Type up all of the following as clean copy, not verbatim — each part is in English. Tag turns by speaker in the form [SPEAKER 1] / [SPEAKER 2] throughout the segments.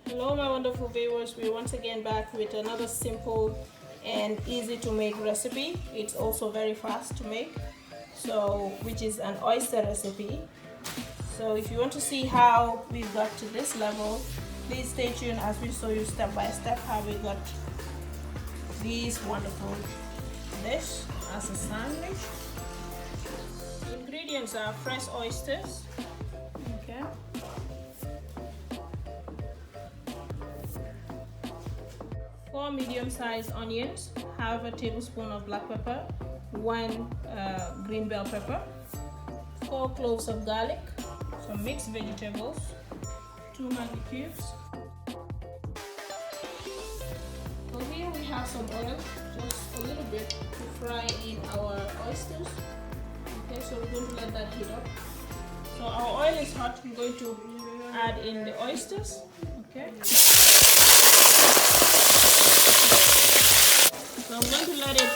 [SPEAKER 1] Hello my wonderful viewers, we're once again back with another simple and easy to make recipe. It's also very fast to make, so which is an oyster recipe. So if you want to see how we got to this level, please stay tuned as we show you step by step how we got this wonderful dish as a sandwich. The ingredients are fresh oysters, okay, 4 medium-sized onions, half a tablespoon of black pepper, 1 green bell pepper, 4 cloves of garlic, some mixed vegetables, 2 maggi cubes. So here we have some oil, just a little bit to fry in our oysters. Okay, so we're going to let that heat up. So our oil is hot. I'm going to add in the oysters. Okay. So I'm going to let it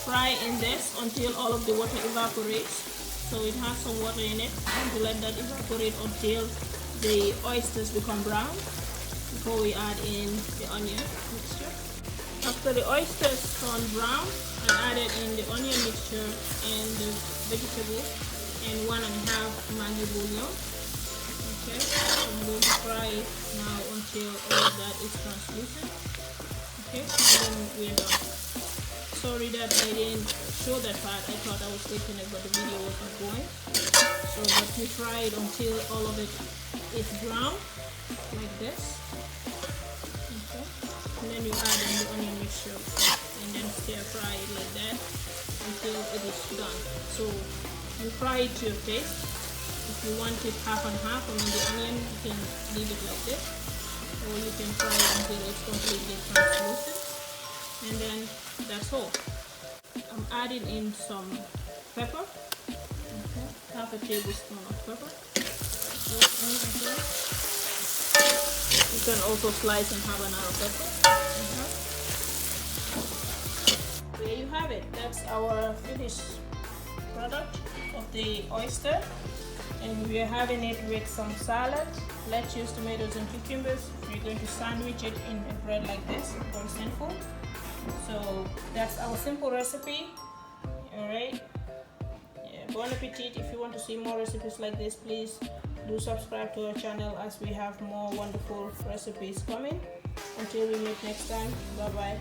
[SPEAKER 1] fry in this until all of the water evaporates. So it has some water in it. I'm going to let that evaporate until the oysters become brown before we add in the onion mixture. After the oysters turn brown, I added in the onion mixture and the vegetables and 1.5 maggi bouillon. Okay, so I'm going to fry it now until all of that is translucent. Okay, and then we're done. Sorry that I didn't show that part. I thought I was taking it, but the video wasn't going. So but we fry it until all of it is brown, like this. Okay, and then you add in the onion mixture and then stir fry it like that until it is done. So you fry it to your taste. If you want it half and half, and the onion, you can leave it like this, or you can fry it until it's completely translucent, and then that's all. I'm adding in some pepper, okay, half a tablespoon of pepper. You can also slice and habanero pepper. There you have it. That's our finished product of the oyster, and we are having it with some salad, lettuce, tomatoes and cucumbers. We're going to sandwich it in a bread like this for simple. So that's our simple recipe. All right, yeah, bon appetit. If you want to see more recipes like this, please do subscribe to our channel as we have more wonderful recipes coming. Until we meet next time, bye bye.